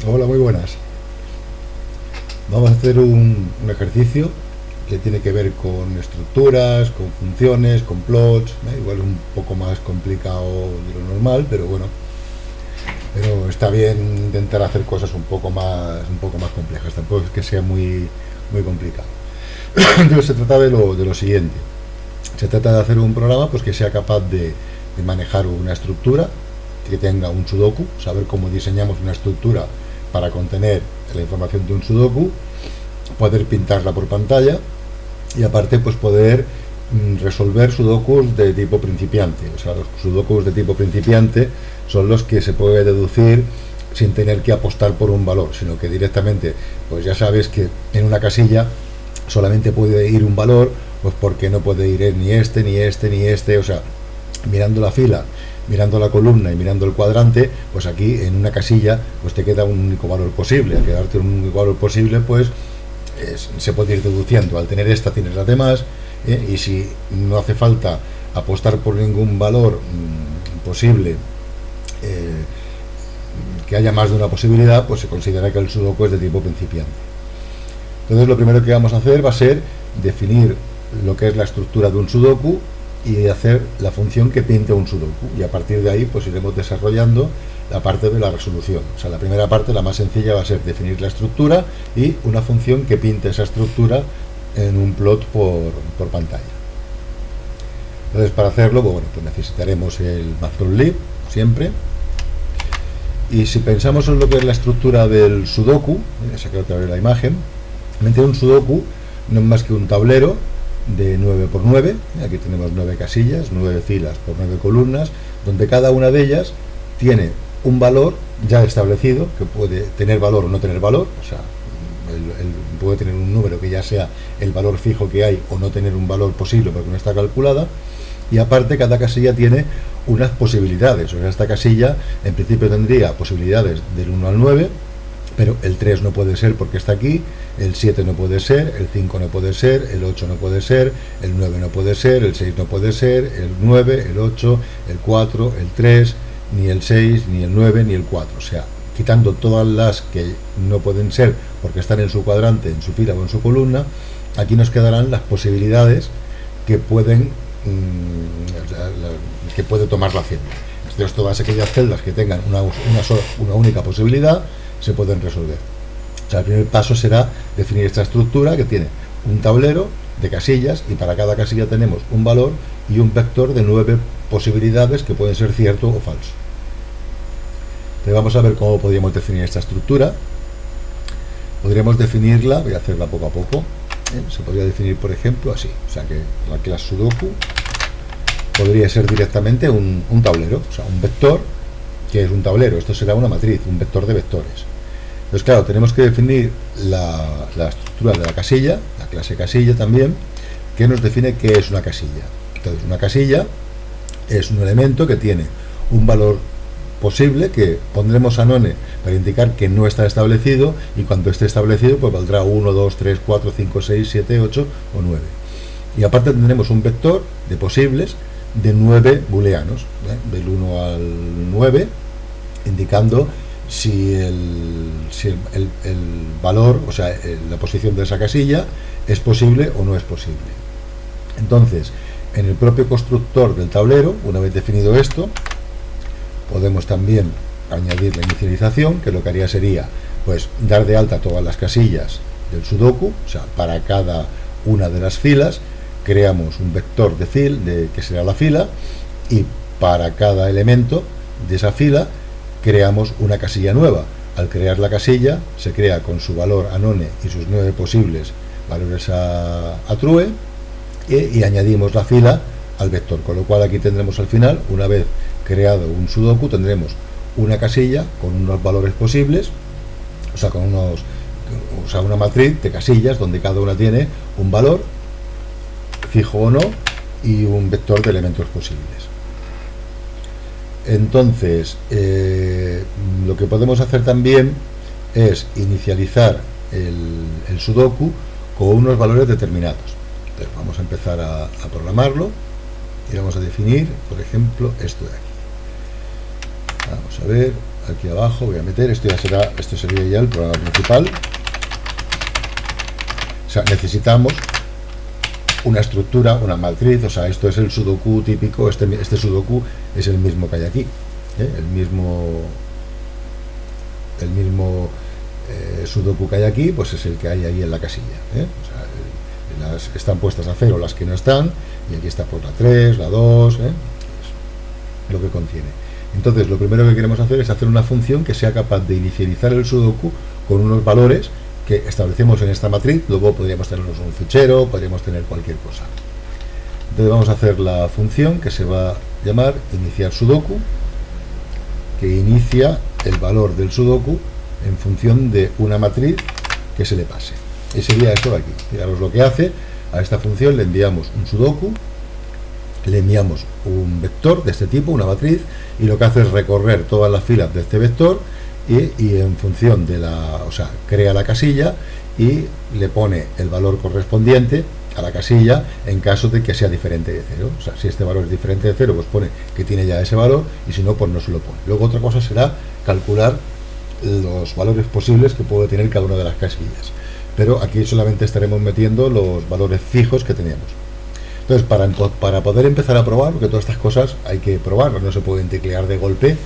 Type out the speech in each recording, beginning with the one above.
Hola, muy buenas. Vamos a hacer un ejercicio que tiene que ver con estructuras, con funciones, con plots. Igual es un poco más complicado de lo normal, pero bueno, pero está bien intentar hacer cosas un poco más complejas. Tampoco es que sea muy complicado. Entonces se trata de lo siguiente. Se trata de hacer un programa pues que sea capaz de manejar una estructura, que tenga un sudoku, saber cómo diseñamos una estructura para contener la información de un sudoku, poder pintarla por pantalla y aparte pues poder resolver sudokus de tipo principiante. O sea, los sudokus de tipo principiante son los que se puede deducir sin tener que apostar por un valor, sino que directamente pues ya sabes que en una casilla solamente puede ir un valor, pues porque no puede ir ni este, ni este, ni este. O sea, mirando la fila, mirando la columna y mirando el cuadrante, pues aquí en una casilla pues te queda un único valor posible. Al quedarte un único valor posible, pues se puede ir deduciendo. Al tener esta tienes las demás, y si no hace falta apostar por ningún valor posible, que haya más de una posibilidad, pues se considera que el sudoku es de tipo principiante. Entonces lo primero que vamos a hacer va a ser definir lo que es la estructura de un sudoku y hacer la función que pinte un sudoku, y a partir de ahí pues iremos desarrollando la parte de la resolución. O sea, la primera parte, la más sencilla, va a ser definir la estructura y una función que pinte esa estructura en un plot por pantalla. Entonces, para hacerlo, bueno, pues necesitaremos el matplotlib siempre. Y si pensamos en lo que es la estructura del sudoku, voy a sacar otra vez la imagen. Un sudoku no es más que un tablero de 9 por 9. Aquí tenemos 9 casillas, 9 filas por 9 columnas, donde cada una de ellas tiene un valor ya establecido, que puede tener valor o no tener valor. O sea, puede tener un número que ya sea el valor fijo que hay, o no tener un valor posible porque no está calculada. Y aparte, cada casilla tiene unas posibilidades. O sea, esta casilla en principio tendría posibilidades del 1 al 9, pero el 3 no puede ser porque está aquí, el 7 no puede ser, el 5 no puede ser, el 8 no puede ser, el 9 no puede ser, el 6 no puede ser, el 9, el 8, el 4, el 3, ni el 6, ni el 9, ni el 4. O sea, quitando todas las que no pueden ser porque están en su cuadrante, en su fila o en su columna, aquí nos quedarán las posibilidades que pueden que puede tomar la celda. Entonces, todas aquellas celdas que tengan una única posibilidad se pueden resolver. O sea, el primer paso será definir esta estructura, que tiene un tablero de casillas, y para cada casilla tenemos un valor y un vector de 9 posibilidades que pueden ser cierto o falso. Entonces vamos a ver cómo podríamos definir esta estructura. Podríamos definirla, voy a hacerla poco a poco. Se podría definir, por ejemplo, así. O sea, que la clase sudoku podría ser directamente un tablero, o sea, un vector que es un tablero. Esto será una matriz, un vector de vectores. Entonces, claro, tenemos que definir la estructura de la casilla, la clase casilla también, que nos define qué es una casilla. Entonces, una casilla es un elemento que tiene un valor posible que pondremos a none para indicar que no está establecido, y cuando esté establecido pues valdrá 1, 2, 3, 4, 5, 6, 7, 8 o 9. Y aparte tendremos un vector de posibles de 9 booleanos, del 1 al 9, indicando si el valor, o sea, la posición de esa casilla es posible o no es posible. Entonces, en el propio constructor del tablero, una vez definido esto, podemos también añadir la inicialización, que lo que haría sería pues dar de alta todas las casillas del sudoku. O sea, para cada una de las filas creamos un vector que será la fila, y para cada elemento de esa fila creamos una casilla nueva. Al crear la casilla se crea con su valor a none y sus 9 posibles valores a true, y añadimos la fila al vector, con lo cual aquí tendremos al final, una vez creado un sudoku, tendremos una casilla con unos valores posibles, o sea, una matriz de casillas donde cada una tiene un valor fijo o no y un vector de elementos posibles. Entonces, lo que podemos hacer también es inicializar el sudoku con unos valores determinados. Entonces, vamos a empezar a programarlo y vamos a definir, por ejemplo, esto de aquí. Vamos a ver, aquí abajo voy a meter, esto sería ya el programa principal. O sea, necesitamos una estructura, una matriz, o sea, esto es el sudoku típico, este sudoku es el mismo que hay aquí, el mismo sudoku que hay aquí, pues es el que hay ahí en la casilla, o sea, están puestas a 0 las que no están, y aquí está pues la 3, la 2, es lo que contiene. Entonces, lo primero que queremos hacer es hacer una función que sea capaz de inicializar el sudoku con unos valores que establecemos en esta matriz. Luego podríamos tenerlos en un fichero, podríamos tener cualquier cosa. Entonces vamos a hacer la función que se va a llamar iniciar sudoku, que inicia el valor del sudoku en función de una matriz que se le pase. Y sería esto de aquí. Fijaros lo que hace. A esta función le enviamos un sudoku, le enviamos un vector de este tipo, una matriz, y lo que hace es recorrer todas las filas de este vector y en función de crea la casilla y le pone el valor correspondiente a la casilla en caso de que sea diferente de 0. O sea, si este valor es diferente de 0, pues pone que tiene ya ese valor, y si no, pues no se lo pone. Luego otra cosa será calcular los valores posibles que puede tener cada una de las casillas. Pero aquí solamente estaremos metiendo los valores fijos que teníamos. Entonces, para poder empezar a probar, porque todas estas cosas hay que probarlas, no se pueden teclear de golpe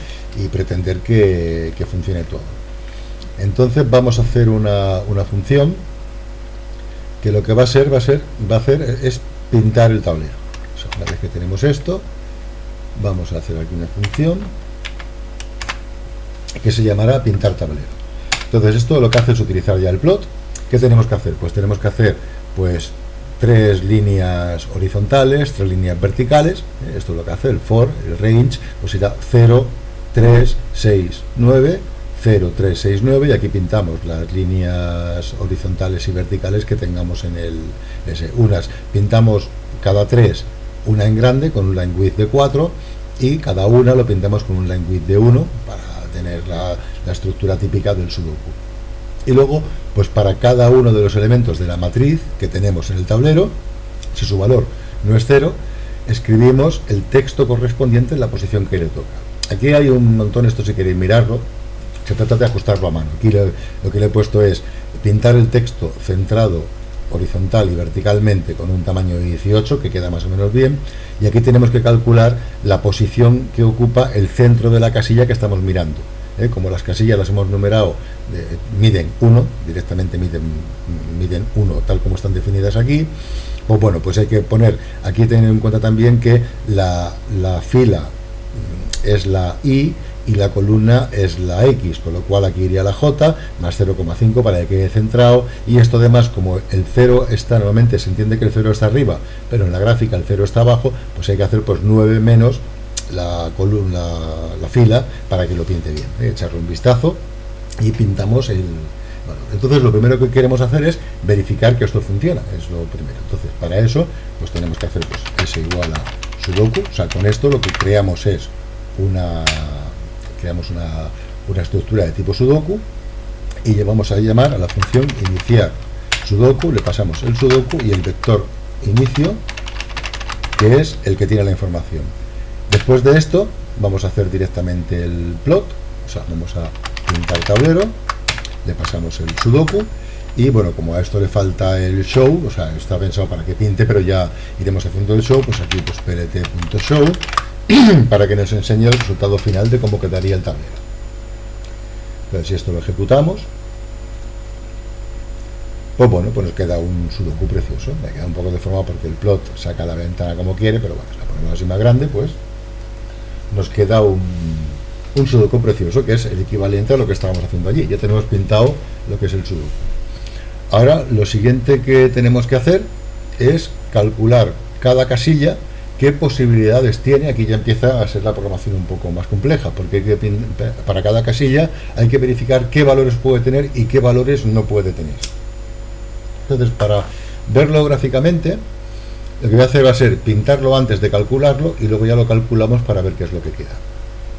y pretender que funcione todo. Entonces vamos a hacer una función que lo que va a hacer es pintar el tablero. O sea, una vez que tenemos esto, vamos a hacer aquí una función que se llamará pintar tablero. Entonces esto lo que hace es utilizar ya el plot. ¿Qué tenemos que hacer? Pues tenemos que hacer 3 líneas horizontales, 3 líneas verticales. Esto es lo que hace el for, el range, pues irá 0, 3, 6, 9, 0, 3, 6, 9, y aquí pintamos las líneas horizontales y verticales que tengamos en el unas pintamos cada 3 una en grande con un line width de 4, y cada una lo pintamos con un line width de 1 para tener la estructura típica del sudoku. Y luego, pues para cada uno de los elementos de la matriz que tenemos en el tablero, si su valor no es 0, escribimos el texto correspondiente en la posición que le toca. Aquí hay un montón, esto si queréis mirarlo, se trata de ajustarlo a mano. Aquí lo que le he puesto es pintar el texto centrado horizontal y verticalmente con un tamaño de 18, que queda más o menos bien, y aquí tenemos que calcular la posición que ocupa el centro de la casilla que estamos mirando. Como las casillas las hemos numerado, miden 1, directamente miden 1 tal como están definidas aquí, pues bueno, pues hay que poner, aquí tener en cuenta también que la fila es la Y y la columna es la X, con lo cual aquí iría la J más 0,5 para que quede centrado, y esto además, como el 0 está, normalmente se entiende que el 0 está arriba, pero en la gráfica el 0 está abajo, pues hay que hacer 9 menos la columna, la fila, para que lo pinte bien. Echarle un vistazo y pintamos entonces lo primero que queremos hacer es verificar que esto funciona, es lo primero. Entonces para eso pues tenemos que hacer s igual a sudoku. O sea, con esto lo que creamos es una estructura de tipo sudoku, y vamos a llamar a la función iniciar sudoku, le pasamos el sudoku y el vector inicio, que es el que tiene la información. Después de esto vamos a hacer directamente el plot, o sea, vamos a pintar el tablero, le pasamos el sudoku, y bueno, como a esto le falta el show, o sea, está pensado para que pinte, pero ya iremos haciendo el show, pues aquí pues plt.show para que nos enseñe el resultado final de cómo quedaría el tablero. Entonces, si esto lo ejecutamos, pues bueno, pues nos queda un sudoku precioso. Me queda un poco deformado porque el plot saca la ventana como quiere, pero bueno, si la ponemos así más grande, pues nos queda un sudoku precioso, que es el equivalente a lo que estábamos haciendo allí. Ya tenemos pintado lo que es el sudoku. Ahora lo siguiente que tenemos que hacer es calcular cada casilla qué posibilidades tiene. Aquí ya empieza a ser la programación un poco más compleja, porque para cada casilla hay que verificar qué valores puede tener y qué valores no puede tener. Entonces, para verlo gráficamente, lo que voy a hacer va a ser pintarlo antes de calcularlo, y luego ya lo calculamos para ver qué es lo que queda.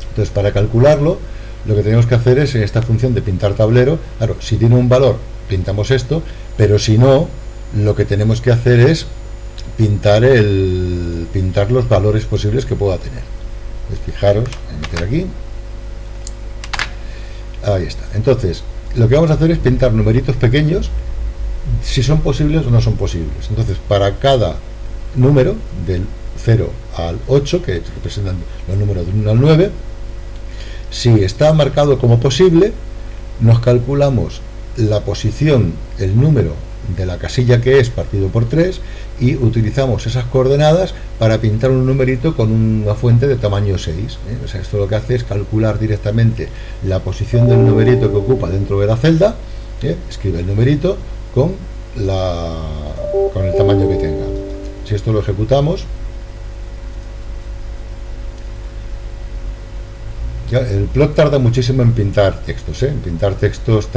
Entonces, para calcularlo, lo que tenemos que hacer es en esta función de pintar tablero. Claro, si tiene un valor, pintamos esto, pero si no, lo que tenemos que hacer es pintar los valores posibles que pueda tener. Pues fijaros, voy a meter aquí, Ahí está. Entonces, lo que vamos a hacer es pintar numeritos pequeños, si son posibles o no son posibles. Entonces, para cada número, del 0 al 8, que representan los números del 1 al 9, si está marcado como posible, nos calculamos la posición, el número de la casilla que es partido por 3, y utilizamos esas coordenadas para pintar un numerito con una fuente de tamaño 6, ¿eh? O sea, esto lo que hace es calcular directamente la posición del numerito que ocupa dentro de la celda, ¿eh? Escribe el numerito con el tamaño que tenga. Si esto lo ejecutamos, ya, el plot tarda muchísimo en pintar textos, ¿eh? En pintar textos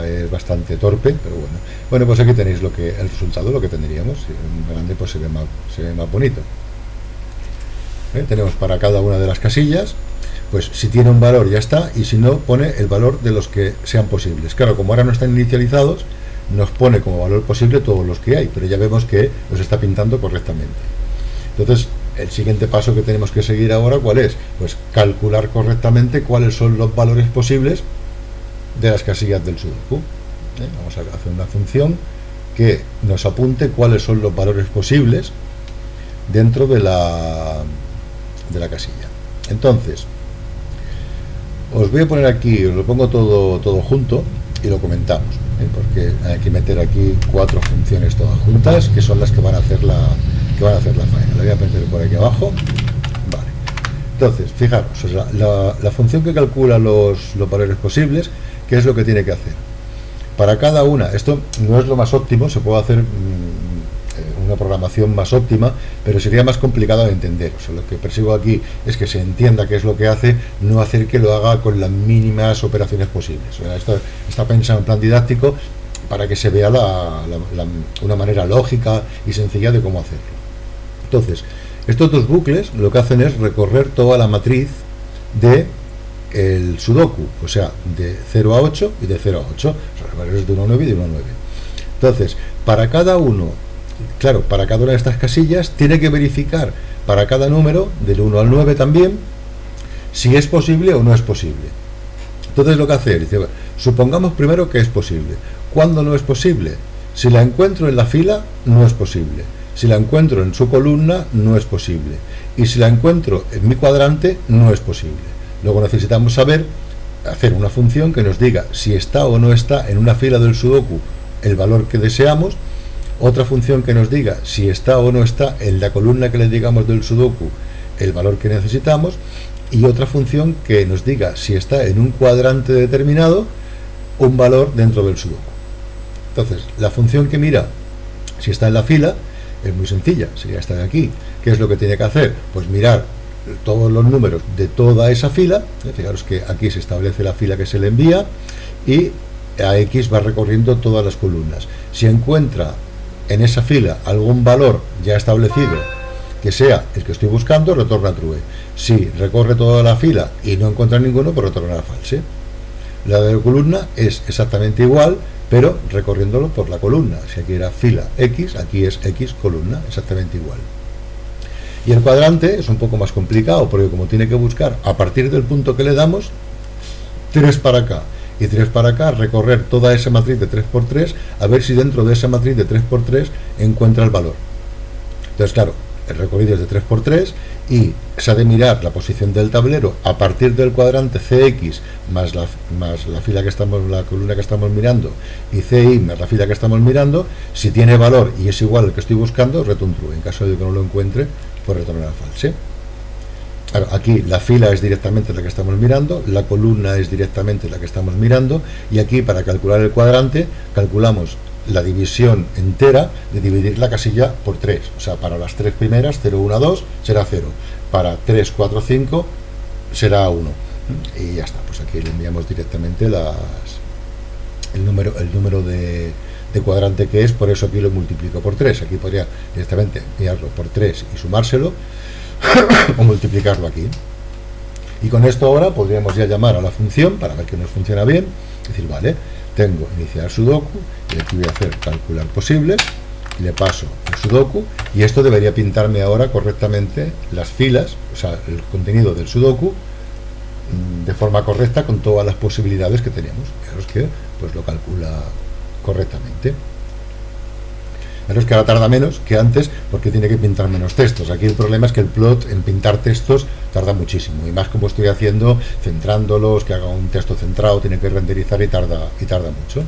es bastante torpe, pero bueno. Bueno, pues aquí tenéis el resultado, lo que tendríamos. En grande pues se ve más bonito. Tenemos para cada una de las casillas, pues si tiene un valor ya está, y si no, pone el valor de los que sean posibles. Claro, como ahora no están inicializados, nos pone como valor posible todos los que hay, pero ya vemos que los está pintando correctamente. Entonces, el siguiente paso que tenemos que seguir ahora, ¿cuál es? Pues calcular correctamente cuáles son los valores posibles de las casillas del sudoku. Vamos a hacer una función que nos apunte cuáles son los valores posibles dentro de la casilla. Entonces, os voy a poner aquí, os lo pongo todo junto y lo comentamos, porque hay que meter aquí 4 funciones todas juntas, que son las que van a hacer la faena. La voy a meter por aquí abajo. Vale. Entonces, fijaros, o sea, la función que calcula los valores posibles, ¿qué es lo que tiene que hacer? Para cada una, esto no es lo más óptimo, se puede hacer una programación más óptima, pero sería más complicado de entender. O sea, lo que persigo aquí es que se entienda qué es lo que hace, no hacer que lo haga con las mínimas operaciones posibles. O sea, esto está pensado en plan didáctico para que se vea una manera lógica y sencilla de cómo hacerlo. Entonces, estos dos bucles lo que hacen es recorrer toda la matriz de el sudoku, o sea, de 0 a 8 y de 0 a 8, o sea, los valores de 1 a 9 y de 1 a 9. Entonces, para cada uno, claro, para cada una de estas casillas, tiene que verificar para cada número, del 1 al 9 también, si es posible o no es posible. Entonces, lo que hace, dice, bueno, supongamos primero que es posible. ¿Cuándo no es posible? Si la encuentro en la fila, no es posible. Si la encuentro en su columna, no es posible. Y si la encuentro en mi cuadrante, no es posible. Luego necesitamos hacer una función que nos diga si está o no está en una fila del sudoku el valor que deseamos, otra función que nos diga si está o no está en la columna que le digamos del sudoku el valor que necesitamos, y otra función que nos diga si está en un cuadrante determinado un valor dentro del sudoku. Entonces, la función que mira si está en la fila es muy sencilla, sería esta de aquí. ¿Qué es lo que tiene que hacer? Pues mirar todos los números de toda esa fila. Fijaros que aquí se establece la fila que se le envía y a X va recorriendo todas las columnas. Si encuentra en esa fila algún valor ya establecido que sea el que estoy buscando, retorna true. Si recorre toda la fila y no encuentra ninguno, pues retornará false. La de la columna es exactamente igual, pero recorriéndolo por la columna. Si aquí era fila X, aquí es X columna, exactamente igual. Y el cuadrante es un poco más complicado, porque como tiene que buscar a partir del punto que le damos, 3 para acá y 3 para acá, recorrer toda esa matriz de 3×3, a ver si dentro de esa matriz de 3×3 encuentra el valor. Entonces, claro, el recorrido es de 3×3 y se ha de mirar la posición del tablero a partir del cuadrante CX más la fila que estamos, la columna que estamos mirando, y CY más la fila que estamos mirando. Si tiene valor y es igual al que estoy buscando, return true. En caso de que no lo encuentre, pues retornará false. Aquí la fila es directamente la que estamos mirando, la columna es directamente la que estamos mirando, y aquí para calcular el cuadrante calculamos la división entera de dividir la casilla por 3. O sea, para las 3 primeras, 0, 1, 2 será 0, para 3, 4, 5 será 1, y ya está. Pues aquí le enviamos directamente el número de cuadrante que es. Por eso aquí lo multiplico por 3. Aquí podría directamente enviarlo por 3 y sumárselo o multiplicarlo aquí. Y con esto ahora podríamos ya llamar a la función para ver que nos funciona bien. Es decir, vale, tengo iniciar sudoku y aquí voy a hacer calcular posibles, le paso el sudoku, y esto debería pintarme ahora correctamente las filas, o sea, el contenido del sudoku de forma correcta con todas las posibilidades que tenemos. Fijaros que pues lo calcula correctamente. Pero es que ahora tarda menos que antes porque tiene que pintar menos textos. Aquí el problema es que el plot en pintar textos tarda muchísimo, y más como estoy haciendo, centrándolos, que haga un texto centrado, tiene que renderizar y tarda mucho.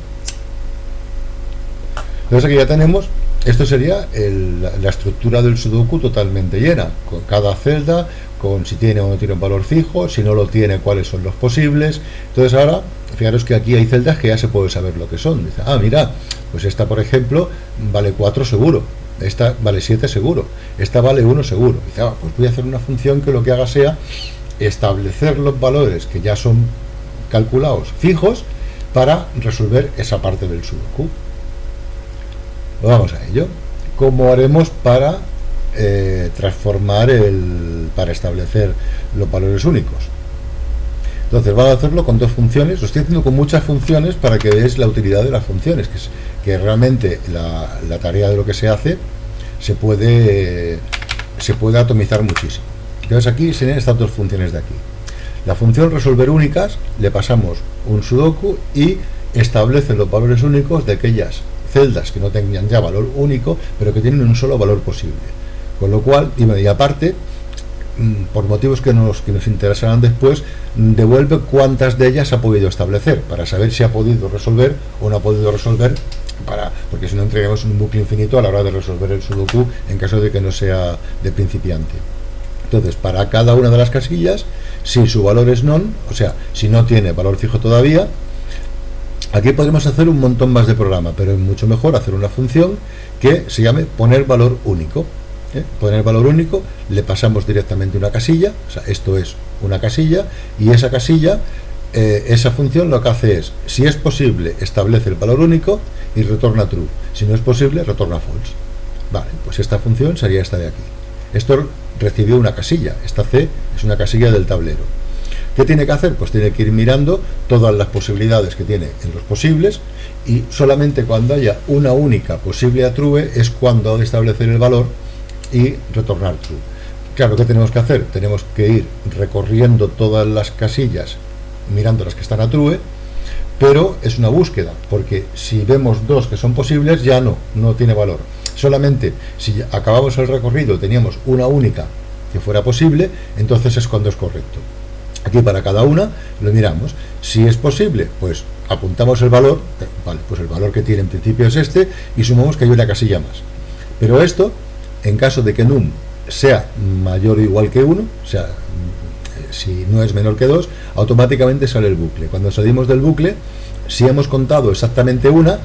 Entonces aquí ya tenemos, esto sería la estructura del Sudoku totalmente llena, con cada celda, con si tiene o no tiene un valor fijo, si no lo tiene, cuáles son los posibles. Entonces ahora, fijaros que aquí hay celdas que ya se puede saber lo que son. Dice, mira, pues esta por ejemplo vale 4 seguro, esta vale 7 seguro, esta vale 1 seguro. Dice, pues voy a hacer una función que lo que haga sea establecer los valores que ya son calculados fijos para resolver esa parte del Sudoku. Vamos a ello. ¿Cómo haremos para transformar para establecer los valores únicos? Entonces vamos a hacerlo con dos funciones. Lo estoy haciendo con muchas funciones para que veáis la utilidad de las funciones, que realmente la tarea de lo que se hace se puede atomizar muchísimo. Entonces aquí serían estas dos funciones de aquí. La función resolver únicas, le pasamos un Sudoku y establece los valores únicos de aquellas celdas que no tengan ya valor único, pero que tienen un solo valor posible. Con lo cual, y aparte, por motivos que nos interesarán después, devuelve cuántas de ellas ha podido establecer, para saber si ha podido resolver o no ha podido resolver, porque si no entreguemos un bucle infinito a la hora de resolver el Sudoku en caso de que no sea de principiante. Entonces, para cada una de las casillas, si su valor es non, o sea, si no tiene valor fijo todavía, aquí podremos hacer un montón más de programa, pero es mucho mejor hacer una función que se llame poner valor único. Poner valor único, le pasamos directamente una casilla, o sea, esto es una casilla, y esa casilla, esa función lo que hace es, si es posible, establece el valor único y retorna true. Si no es posible, retorna false. Vale, pues esta función sería esta de aquí. Esto recibió una casilla, esta C es una casilla del tablero. ¿Qué tiene que hacer? Pues tiene que ir mirando todas las posibilidades que tiene en los posibles, y solamente cuando haya una única posible a true es cuando ha de establecer el valor y retornar true. Claro, ¿qué tenemos que hacer? Tenemos que ir recorriendo todas las casillas mirando las que están a true, pero es una búsqueda, porque si vemos dos que son posibles ya no tiene valor. Solamente si acabamos el recorrido y teníamos una única que fuera posible, entonces es cuando es correcto. Aquí para cada una lo miramos. Si es posible, pues apuntamos el valor, vale, pues el valor que tiene en principio es este, y sumamos que hay una casilla más. Pero esto, en caso de que num sea mayor o igual que 1, o sea, si no es menor que 2, automáticamente sale el bucle. Cuando salimos del bucle, si hemos contado exactamente una,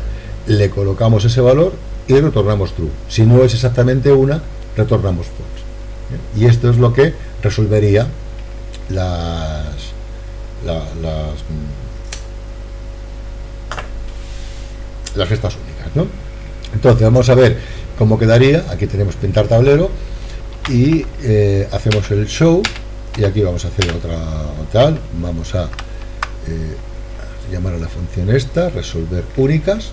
le colocamos ese valor y retornamos true. Si no es exactamente una, retornamos false. Y esto es lo que resolvería las gestas únicas, ¿no? Entonces vamos a ver cómo quedaría. Aquí tenemos pintar tablero y hacemos el show, y aquí vamos a hacer otra tal. Vamos a llamar a la función esta, resolver únicas.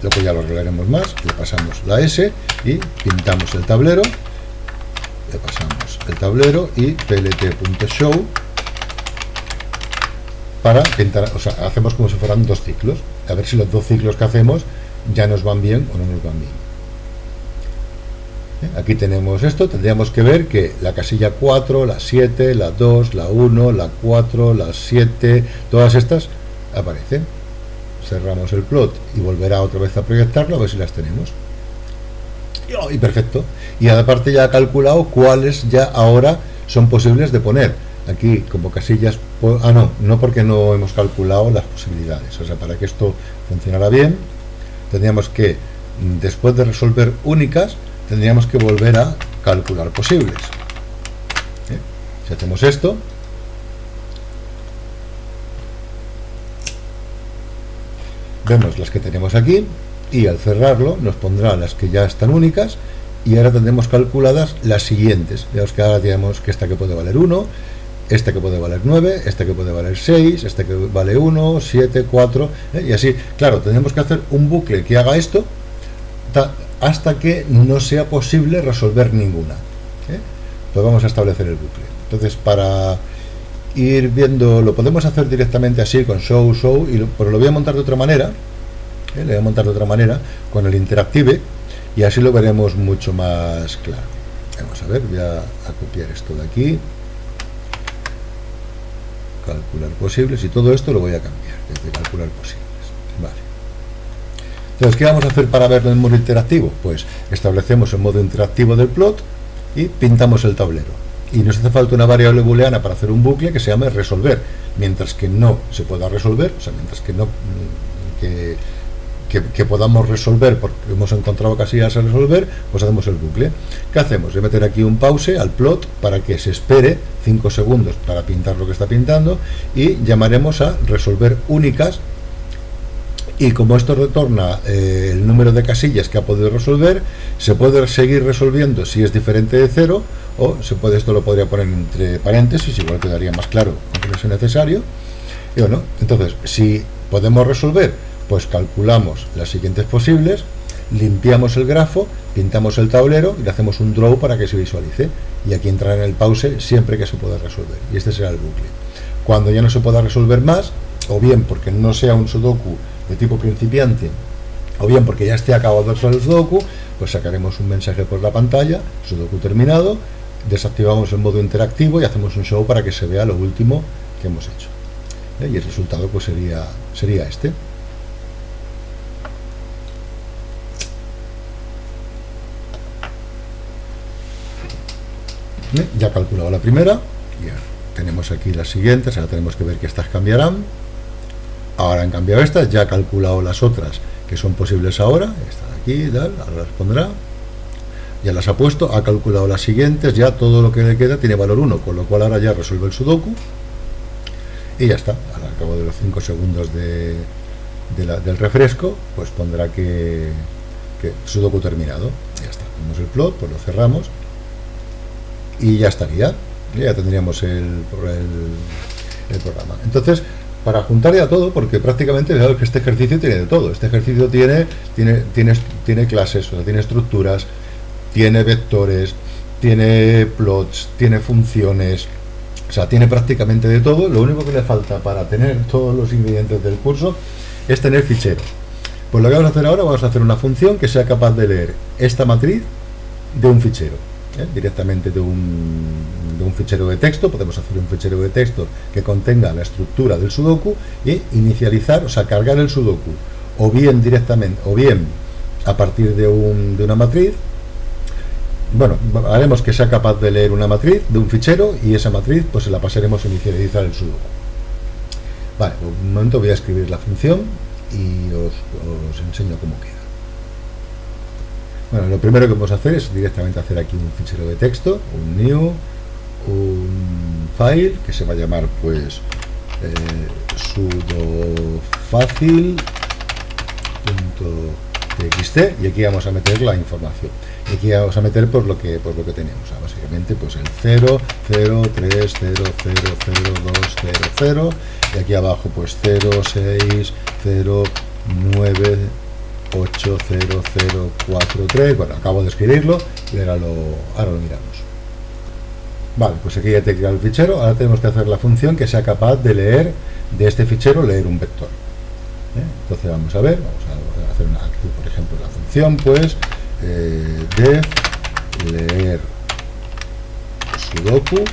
Luego ya lo arreglaremos más, le pasamos la S y pintamos el tablero, le pasamos el tablero y plt.show para pintar, o sea, hacemos como si fueran dos ciclos, a ver si los dos ciclos que hacemos ya nos van bien o no nos van bien. Aquí tenemos esto, tendríamos que ver que la casilla 4, la 7, la 2, la 1, la 4, la 7, todas estas aparecen. Cerramos el plot y volverá otra vez a proyectarlo a ver si las tenemos. Y perfecto. Y aparte ya ha calculado cuáles ya ahora son posibles de poner. Aquí como casillas... no porque no hemos calculado las posibilidades. O sea, para que esto funcionara bien, tendríamos que, después de resolver únicas, tendríamos que volver a calcular posibles. Si hacemos esto, vemos las que tenemos aquí, y al cerrarlo nos pondrá las que ya están únicas, y ahora tendremos calculadas las siguientes. Veamos que ahora tenemos que esta que puede valer 1, esta que puede valer 9, esta que puede valer 6, esta que vale 1, 7, 4, y así. Claro, tenemos que hacer un bucle que haga esto hasta que no sea posible resolver ninguna. Pues vamos a establecer el bucle. Entonces, para ir viendo, lo podemos hacer directamente así con show, pero lo voy a montar de otra manera, le voy a montar de otra manera con el interactive, y así lo veremos mucho más claro. Vamos a ver, voy a copiar esto de aquí, calcular posibles, y todo esto lo voy a cambiar desde calcular posibles. Vale. Entonces, ¿qué vamos a hacer para verlo en modo interactivo? Pues establecemos el modo interactivo del plot y pintamos el tablero. Y nos hace falta una variable booleana para hacer un bucle que se llame resolver. Mientras que no se pueda resolver, o sea, mientras que no que podamos resolver porque hemos encontrado casillas a resolver, pues hacemos el bucle. ¿Qué hacemos? Voy a meter aquí un pause al plot para que se espere 5 segundos para pintar lo que está pintando, y llamaremos a resolver únicas, y como esto retorna el número de casillas que ha podido resolver, se puede seguir resolviendo si es diferente de 0, o esto lo podría poner entre paréntesis, igual quedaría más claro aunque no sea necesario. Y bueno, entonces, si podemos resolver, pues calculamos las siguientes posibles, limpiamos el grafo, pintamos el tablero y le hacemos un draw para que se visualice, y aquí entrará en el pause siempre que se pueda resolver, y este será el bucle. Cuando ya no se pueda resolver más, o bien porque no sea un sudoku de tipo principiante, o bien porque ya esté acabado de resolver el sudoku, pues sacaremos un mensaje por la pantalla, sudoku terminado, desactivamos el modo interactivo y hacemos un show para que se vea lo último que hemos hecho. Y el resultado pues sería este. Ya he calculado la primera, ya tenemos aquí las siguientes, ahora tenemos que ver que estas cambiarán. Ahora han cambiado estas, ya ha calculado las otras que son posibles ahora, esta de aquí, ahora las pondrá, ya las ha puesto, ha calculado las siguientes, ya todo lo que le queda tiene valor 1, con lo cual ahora ya resuelve el sudoku y ya está. Al cabo de los 5 segundos del refresco, pues pondrá que sudoku terminado, ya está. Tenemos el plot, pues lo cerramos y ya estaría, ya tendríamos el programa. Entonces, para juntar ya todo, porque prácticamente veamos que este ejercicio tiene de todo. Este ejercicio tiene clases, o sea, tiene estructuras, tiene vectores, tiene plots, tiene funciones, o sea, tiene prácticamente de todo. Lo único que le falta para tener todos los ingredientes del curso es tener fichero. Pues lo que vamos a hacer ahora, vamos a hacer una función que sea capaz de leer esta matriz de un fichero. Directamente de un fichero de texto. Podemos hacer un fichero de texto que contenga la estructura del sudoku y inicializar, o sea, cargar el sudoku o bien directamente o bien a partir de una matriz. Bueno, haremos que sea capaz de leer una matriz de un fichero y esa matriz pues se la pasaremos a inicializar el sudoku. Vale, un momento, voy a escribir la función y os enseño cómo queda. Bueno, lo primero que vamos a hacer es directamente hacer aquí un fichero de texto, un new, un file que se va a llamar pues sudofacil.txt, y aquí vamos a meter la información. Y aquí vamos a meter pues lo que tenemos, o sea, básicamente pues el 0, 0, 3, 0, 0, 0, 2, 0, 0, y aquí abajo pues 0, 6, 0, 9, 8, 0, 0, 4, 3. Bueno, acabo de escribirlo y ahora lo miramos. Vale, pues aquí ya te he creado el fichero. Ahora tenemos que hacer la función que sea capaz de leer de este fichero, leer un vector. Entonces vamos a ver, vamos a hacer aquí, por ejemplo, la función pues def leer sudoku,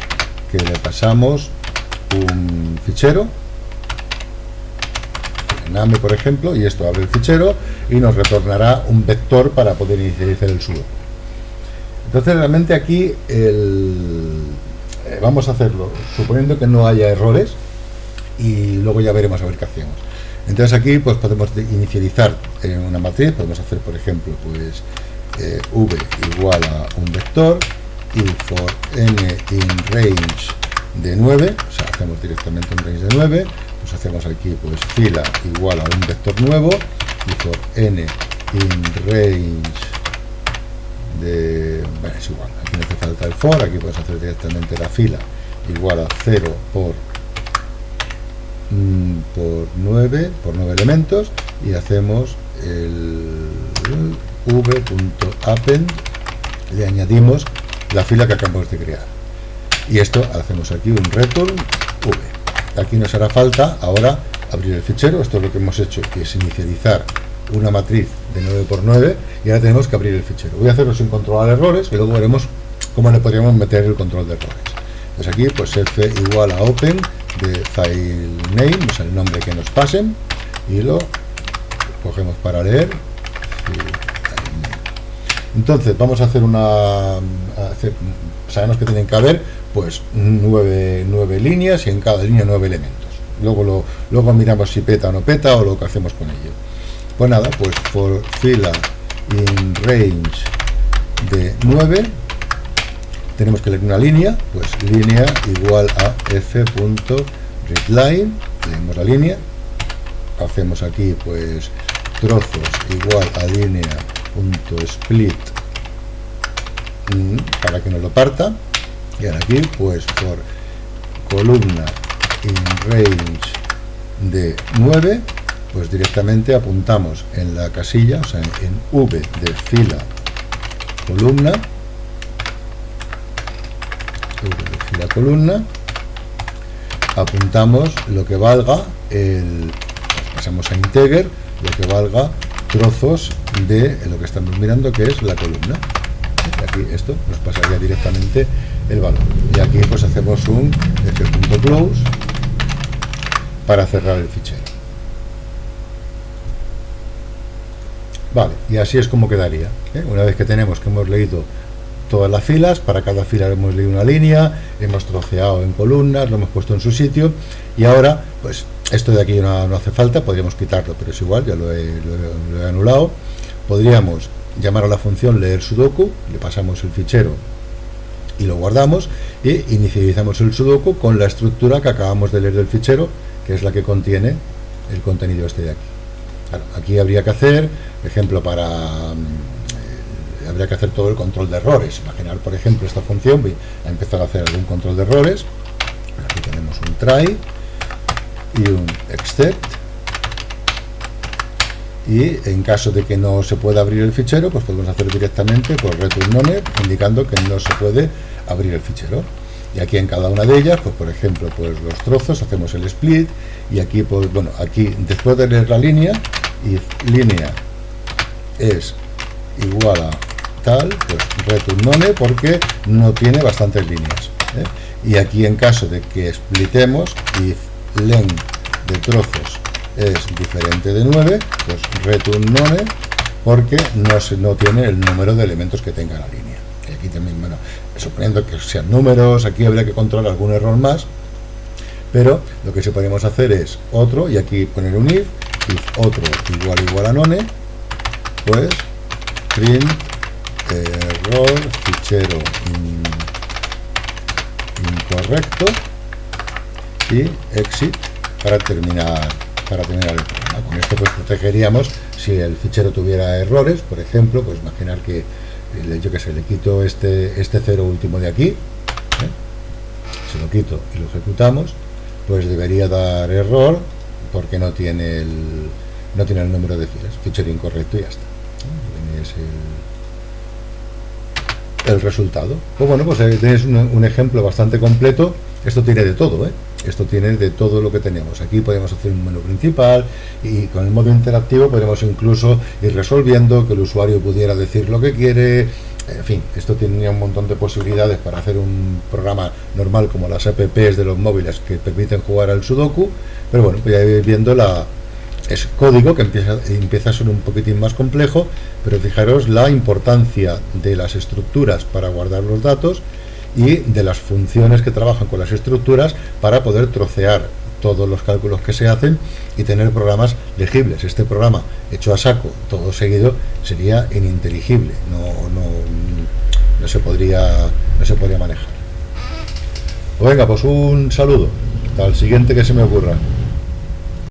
que le pasamos un fichero name, por ejemplo, y esto abre el fichero y nos retornará un vector para poder inicializar el sudoku. Entonces realmente aquí vamos a hacerlo suponiendo que no haya errores y luego ya veremos a ver qué hacemos. Entonces aquí pues podemos inicializar una matriz, podemos hacer por ejemplo pues v igual a un vector y for n in range de 9, o sea, hacemos directamente un range de 9, pues hacemos aquí pues fila igual a un vector nuevo y for n in range de, bueno, es igual, aquí no hace falta el for, aquí puedes hacer directamente la fila igual a 0 por 9 elementos y hacemos el v.append, le añadimos la fila que acabamos de crear. y esto hacemos aquí un return v. Aquí nos hará falta ahora abrir el fichero. Esto es lo que hemos hecho, que es inicializar una matriz de 9×9, y ahora tenemos que abrir el fichero. Voy a hacerlo sin controlar errores y luego veremos cómo le podríamos meter el control de errores. Pues aquí pues f igual a open de file name, o sea, el nombre que nos pasen, y lo cogemos para leer. Entonces vamos a hacer sabemos que tienen que haber pues 9 líneas, y en cada línea 9 elementos. Luego miramos si peta o no peta, o lo que hacemos con ello. Pues nada, pues for fila in range de 9 tenemos que leer una línea, pues línea igual a f.readline, leemos la línea, hacemos aquí pues trozos igual a línea.split para que nos lo parta, y ahora aquí pues por columna in range de 9 pues directamente apuntamos en la casilla, o sea en v de fila columna, apuntamos lo que valga pasamos a integer, lo que valga trozos de lo que estamos mirando, que es la columna. Aquí esto nos pasaría directamente el valor, y aquí pues hacemos un f.close para cerrar el fichero. Vale, y así es como quedaría, ¿eh? Una vez que hemos leído todas las filas, para cada fila hemos leído una línea, hemos troceado en columnas, lo hemos puesto en su sitio, y ahora pues esto de aquí no hace falta, podríamos quitarlo, pero es igual, ya lo he anulado. Podríamos llamar a la función leer sudoku, le pasamos el fichero y lo guardamos, y inicializamos el sudoku con la estructura que acabamos de leer del fichero, que es la que contiene el contenido este de aquí. Claro, aquí habría que hacer, por ejemplo, habría que hacer todo el control de errores. Imaginar, por ejemplo, esta función, voy a empezar a hacer algún control de errores. Aquí tenemos un try y un except, y en caso de que no se pueda abrir el fichero, pues podemos hacer directamente por return none, indicando que no se puede abrir el fichero. Y aquí en cada una de ellas, pues por ejemplo, pues los trozos, hacemos el split, y aquí pues bueno, aquí después de leer la línea, y línea es igual a tal, pues return none, porque no tiene bastantes líneas, ¿eh? Y aquí en caso de que splitemos, y length de trozos es diferente de 9, pues return none, porque no tiene el número de elementos que tenga la línea. Y aquí también, bueno, suponiendo que sean números, aquí habría que controlar algún error más, pero lo que sí podemos hacer es otro, y aquí poner un if otro igual a none, pues print error fichero incorrecto, y exit para terminar el programa. Con esto pues protegeríamos si el fichero tuviera errores, por ejemplo, pues imaginar que yo que sé, le quito este 0 último de aquí, ¿eh? Se lo quito y lo ejecutamos, pues debería dar error porque no tiene el número de filas, fichero incorrecto, y ya está, ¿eh? Es el resultado. Pues bueno, pues tenéis un ejemplo bastante completo. Esto tiene de todo, ¿eh? Esto tiene de todo lo que tenemos. Aquí podemos hacer un menú principal, y con el modo interactivo podemos incluso ir resolviendo, que el usuario pudiera decir lo que quiere. En fin, esto tenía un montón de posibilidades para hacer un programa normal, como las apps de los móviles que permiten jugar al sudoku. Pero bueno, pues ya vais viendo es código que empieza a ser un poquitín más complejo, pero fijaros la importancia de las estructuras para guardar los datos, y de las funciones que trabajan con las estructuras para poder trocear todos los cálculos que se hacen y tener programas legibles. Este programa hecho a saco, todo seguido, sería ininteligible, no se podría manejar. Pues venga, pues un saludo, hasta el siguiente que se me ocurra.